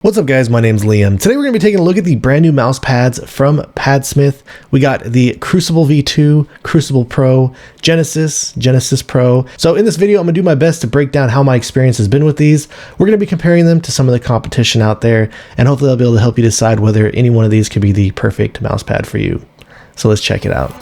What's up guys, my name's Liam. Today we're going to be taking a look at the brand new mouse pads from Padsmith. We got the Crucible V2, Crucible Pro, Genesis Pro. So in this video, I'm going to do my best to break down how my experience has been with these. We're going to be comparing them to some of the competition out there, and hopefully I'll be able to help you decide whether any one of these could be the perfect mouse pad for you. So let's check it out.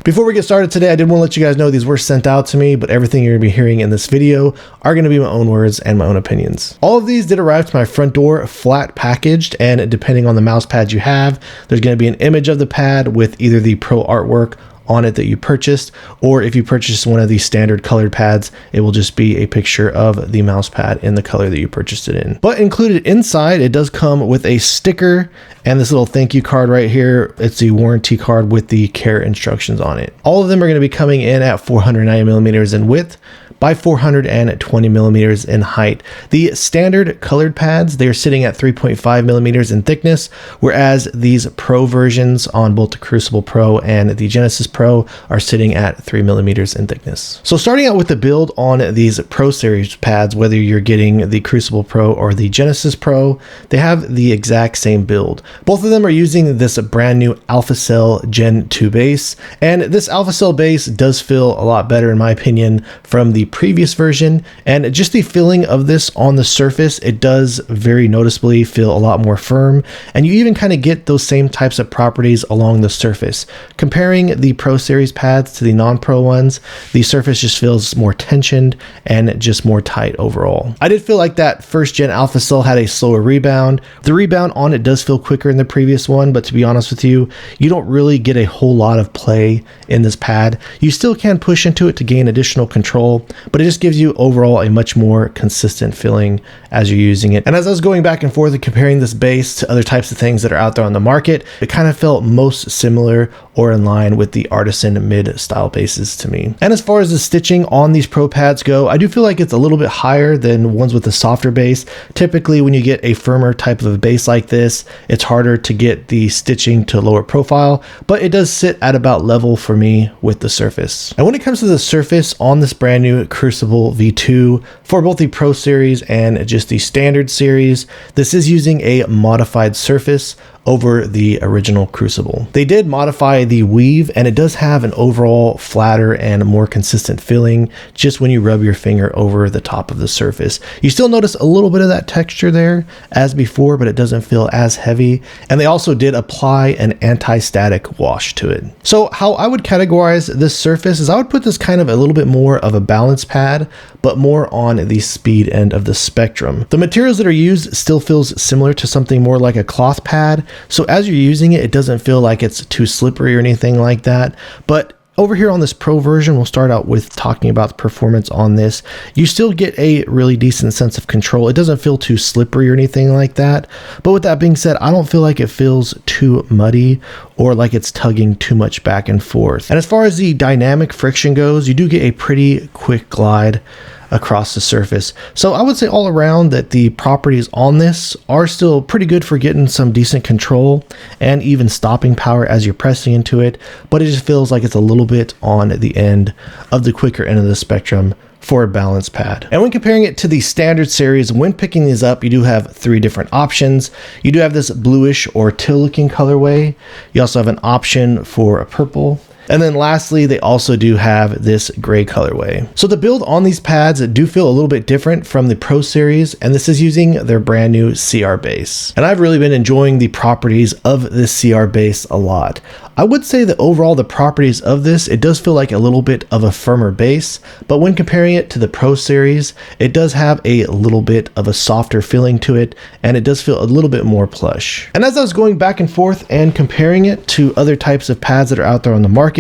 Before we get started today, I did want to let you guys know these were sent out to me, but everything you're going to be hearing in this video are going to be my own words and my own opinions. All of these did arrive to my front door flat packaged, and depending on the mouse pads you have, there's going to be an image of the pad with either the pro artwork on it that you purchased, or if you purchase one of these standard colored pads, it will just be a picture of the mouse pad in the color that you purchased it in. But included inside, it does come with a sticker and this little thank you card right here. It's the warranty card with the care instructions on it. All of them are going to be coming in at 490 millimeters in width by 420 millimeters in height. The standard colored pads, they're sitting at 3.5 millimeters in thickness, whereas these Pro versions on both the Crucible Pro and the Genesis Pro are sitting at 3 millimeters in thickness. So starting out with the build on these Pro series pads, whether you're getting the Crucible Pro or the Genesis Pro, they have the exact same build. Both of them are using this brand new AlphaCell Gen 2 base, and this AlphaCell base does feel a lot better in my opinion from the previous version, and just the feeling of this on the surface, it does very noticeably feel a lot more firm, and you even kind of get those same types of properties along the surface. Comparing the Pro Series pads to the non-Pro ones, the surface just feels more tensioned and just more tight overall. I did feel like that first gen AlphaCell had a slower rebound. The rebound on it does feel quicker in the previous one, but to be honest with you, you don't really get a whole lot of play in this pad. You still can push into it to gain additional control, but it just gives you overall a much more consistent feeling as you're using it. And as I was going back and forth and comparing this base to other types of things that are out there on the market, it kind of felt most similar or in line with the Artisan mid style bases to me. And as far as the stitching on these Pro pads go, I do feel like it's a little bit higher than ones with a softer base. Typically when you get a firmer type of a base like this, it's harder to get the stitching to lower profile, but it does sit at about level for me with the surface. And when it comes to the surface on this brand new Crucible V2 for both the Pro series and just the standard series, this is using a modified surface over the original Crucible. They did modify the weave, and it does have an overall flatter and more consistent feeling just when you rub your finger over the top of the surface. You still notice a little bit of that texture there as before, but it doesn't feel as heavy. And they also did apply an anti-static wash to it. So how I would categorize this surface is I would put this kind of a little bit more of a balance pad, but more on the speed end of the spectrum. The materials that are used still feels similar to something more like a cloth pad. So as you're using it, it doesn't feel like it's too slippery or anything like that. But over here on this Pro version, we'll start out with talking about the performance on this. You still get a really decent sense of control. It doesn't feel too slippery or anything like that. But with that being said, I don't feel like it feels too muddy or like it's tugging too much back and forth. And as far as the dynamic friction goes, you do get a pretty quick glide across the surface. So I would say all around that the properties on this are still pretty good for getting some decent control and even stopping power as you're pressing into it, but it just feels like it's a little bit on the end of the quicker end of the spectrum for a balance pad. And when comparing it to the standard series, when picking these up, you do have three different options. You do have this bluish or teal looking colorway. You also have an option for a purple. And then lastly, they also do have this gray colorway. So the build on these pads do feel a little bit different from the Pro series, and this is using their brand new CR base. And I've really been enjoying the properties of this CR base a lot. I would say that overall the properties of this, it does feel like a little bit of a firmer base, but when comparing it to the Pro series, it does have a little bit of a softer feeling to it, and it does feel a little bit more plush. And as I was going back and forth and comparing it to other types of pads that are out there on the market,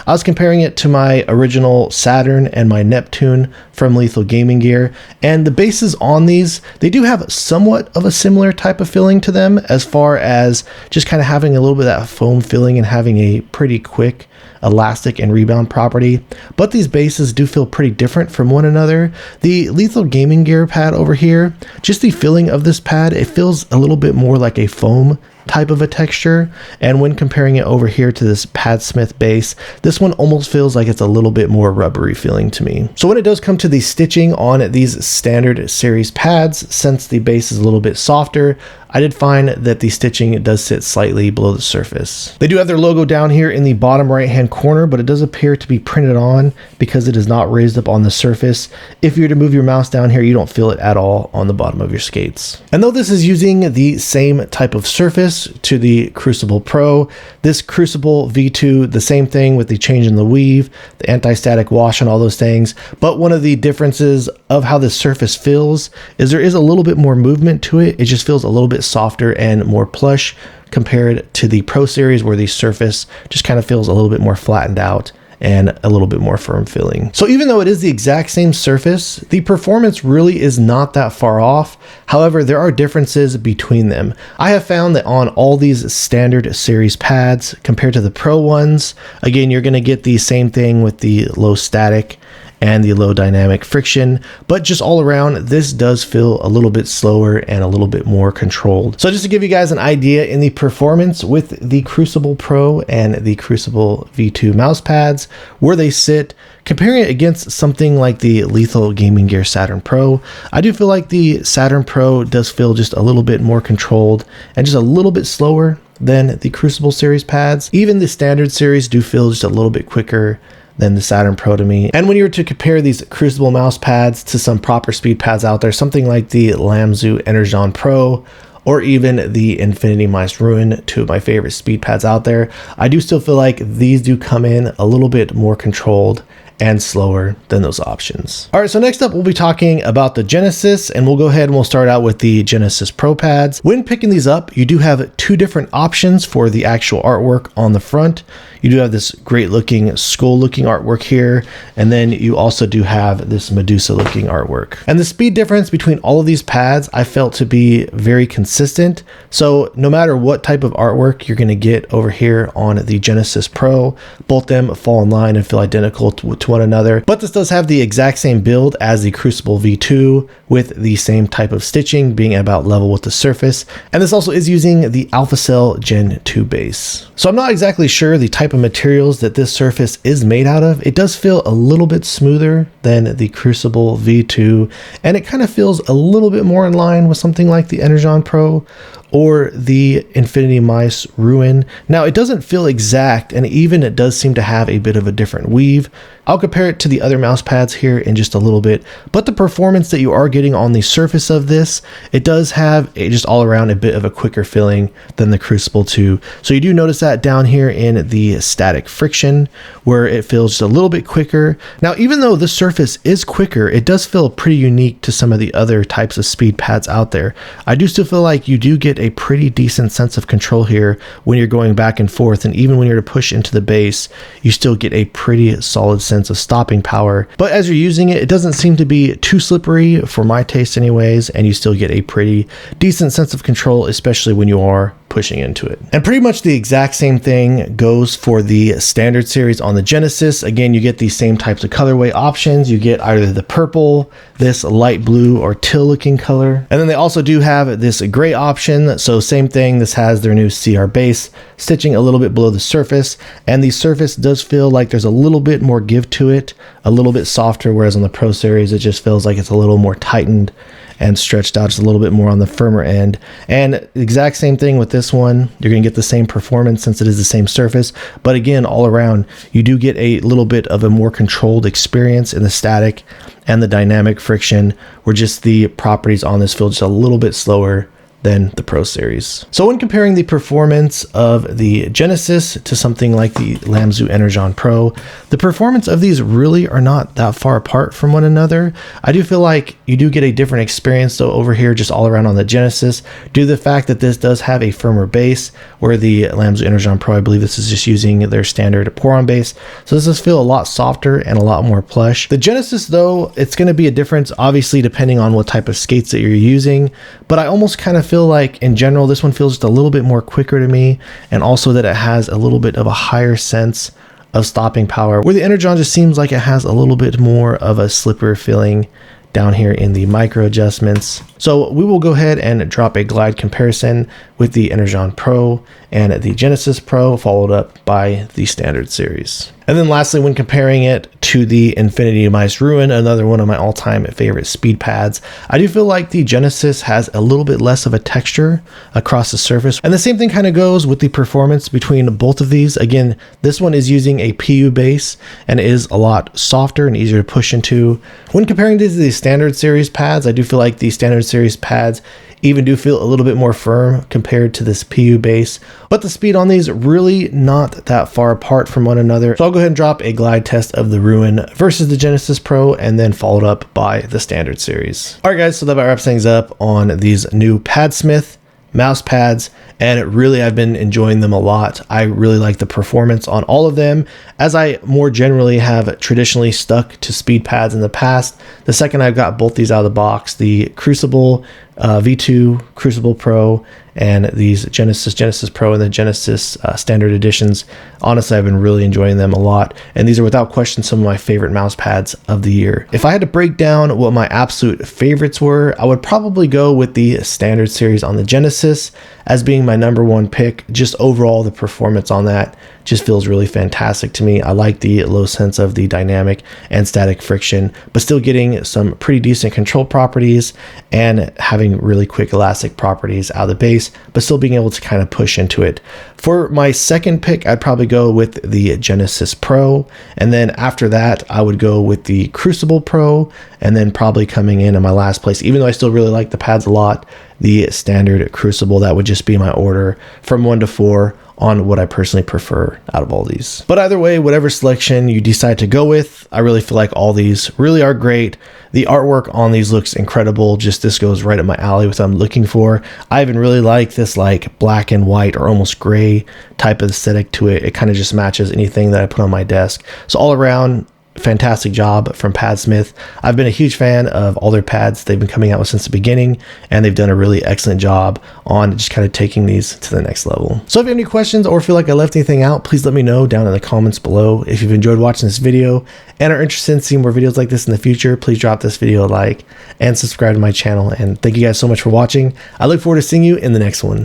I was comparing it to my original Saturn and my Neptune from Lethal Gaming Gear, and the bases on these, they do have somewhat of a similar type of feeling to them as far as just kind of having a little bit of that foam feeling and having a pretty quick elastic and rebound property, but these bases do feel pretty different from one another. The Lethal Gaming Gear pad over here, just the feeling of this pad, it feels a little bit more like a foam type of a texture, and when comparing it over here to this Padsmith base, this one almost feels like it's a little bit more rubbery feeling to me. So when it does come to the stitching on these standard series pads, since the base is a little bit softer, I did find that the stitching does sit slightly below the surface. They do have their logo down here in the bottom right hand corner, but it does appear to be printed on because it is not raised up on the surface. If you were to move your mouse down here, you don't feel it at all on the bottom of your skates. And though this is using the same type of surface to the Crucible Pro, this Crucible V2, the same thing with the change in the weave, the anti-static wash and all those things. But one of the differences of how this surface feels is there is a little bit more movement to it. It just feels a little bit softer and more plush compared to the Pro Series, where the surface just kind of feels a little bit more flattened out and a little bit more firm feeling. So even though it is the exact same surface, the performance really is not that far off. However, there are differences between them. I have found that on all these standard series pads compared to the Pro ones, again, you're going to get the same thing with the low static and the low dynamic friction, but just all around, this does feel a little bit slower and a little bit more controlled. So just to give you guys an idea in the performance with the Crucible Pro and the Crucible V2 mouse pads, where they sit, comparing it against something like the Lethal Gaming Gear Saturn Pro, I do feel like the Saturn Pro does feel just a little bit more controlled and just a little bit slower than the Crucible series pads. Even the standard series do feel just a little bit quicker than the Saturn Pro to me. And when you were to compare these Crucible mouse pads to some proper speed pads out there, something like the Lamzu Energon Pro or even the Infinity Mice Ruin, two of my favorite speed pads out there, I do still feel like these do come in a little bit more controlled and slower than those options. All right, so next up we'll be talking about the Genesis, and we'll go ahead and we'll start out with the Genesis Pro pads. When picking these up, you do have two different options for the actual artwork on the front. You do have this great looking skull looking artwork here, and then you also do have this Medusa looking artwork. And the speed difference between all of these pads I felt to be very consistent. So no matter what type of artwork you're gonna get over here on the Genesis Pro, both them fall in line and feel identical to one another. But this does have the exact same build as the Crucible V2 with the same type of stitching being about level with the surface. And this also is using the AlphaCell Gen 2 base. So I'm not exactly sure the type of materials that this surface is made out of. It does feel a little bit smoother than the Crucible V2, and it kind of feels a little bit more in line with something like the Energon Pro or the Infinity Mice Ruin. Now, it doesn't feel exact, and even it does seem to have a bit of a different weave. I'll compare it to the other mouse pads here in just a little bit, but the performance that you are getting on the surface of this, it does have just all around a bit of a quicker feeling than the Crucible 2. So you do notice that down here in the static friction, where it feels just a little bit quicker. Now, even though the surface is quicker, it does feel pretty unique to some of the other types of speed pads out there. I do still feel like you do get a pretty decent sense of control here when you're going back and forth, and even when you're to push into the base, you still get a pretty solid sense of stopping power. But as you're using it, it doesn't seem to be too slippery for my taste anyways, and you still get a pretty decent sense of control, especially when you are pushing into it. And pretty much the exact same thing goes for the standard series on the Genesis. Again, you get these same types of colorway options. You get either the purple, this light blue, or teal looking color. And then they also do have this gray option. So same thing, this has their new CR base, stitching a little bit below the surface. And the surface does feel like there's a little bit more give to it, a little bit softer, whereas on the Pro Series, it just feels like it's a little more tightened and stretched out just a little bit more on the firmer end. And the exact same thing with this one. You're going to get the same performance since it is the same surface, but again, all around, you do get a little bit of a more controlled experience in the static and the dynamic friction, where just the properties on this feel just a little bit slower than the Pro Series. So when comparing the performance of the Genesis to something like the Lamzu Energon Pro, the performance of these really are not that far apart from one another. I do feel like you do get a different experience though over here just all around on the Genesis, due to the fact that this does have a firmer base, where the Lamzu Energon Pro, I believe this is just using their standard Poron base. So this does feel a lot softer and a lot more plush. The Genesis though, it's going to be a difference obviously depending on what type of skates that you're using, but I almost kind of feel like in general this one feels just a little bit more quicker to me, and also that it has a little bit of a higher sense of stopping power, where the Energon just seems like it has a little bit more of a slipper feeling down here in the micro adjustments. So we will go ahead and drop a glide comparison with the Energon Pro and the Genesis Pro, followed up by the Standard Series. And then lastly, when comparing it to the Infinity Mice Ruin, another one of my all-time favorite speed pads, I do feel like the Genesis has a little bit less of a texture across the surface. And the same thing kind of goes with the performance between both of these. Again, this one is using a PU base and is a lot softer and easier to push into. When comparing these to the Standard Series pads, I do feel like the Standard Series pads even do feel a little bit more firm compared to this PU base, but the speed on these really not that far apart from one another. So I'll go ahead and drop a glide test of the Ruin versus the Genesis Pro, and then followed up by the Standard Series. All right guys, so that about wraps things up on these new Padsmith mouse pads, and really I've been enjoying them a lot. I really like the performance on all of them, as I more generally have traditionally stuck to speed pads in the past. The second I've got both these out of the box, the Crucible V2, Crucible Pro, and these Genesis Pro and the Genesis Standard Editions, honestly I've been really enjoying them a lot, and these are without question some of my favorite mouse pads of the year. If I had to break down what my absolute favorites were, I would probably go with the Standard Series on the Genesis as being my #1 pick. Just overall, the performance on that just feels really fantastic to me. I like the low sense of the dynamic and static friction, but still getting some pretty decent control properties and having really quick elastic properties out of the base, but still being able to kind of push into it. For my second pick, I'd probably go with the Genesis Pro, and then after that I would go with the Crucible Pro, and then probably coming in my last place, even though I still really like the pads a lot, the Standard Crucible. That would just be my order from 1 to 4 on what I personally prefer out of all these. But either way, whatever selection you decide to go with, I really feel like all these really are great. The artwork on these looks incredible. Just this goes right up my alley with what I'm looking for. I even really like this like black and white or almost gray type of aesthetic to it. It kind of just matches anything that I put on my desk. So all around, fantastic job from Padsmith. I've been a huge fan of all their pads they've been coming out with since the beginning, and they've done a really excellent job on just kind of taking these to the next level. So if you have any questions or feel like I left anything out, please let me know down in the comments below. If you've enjoyed watching this video and are interested in seeing more videos like this in the future, please drop this video a like and subscribe to my channel. And thank you guys so much for watching. I look forward to seeing you in the next one.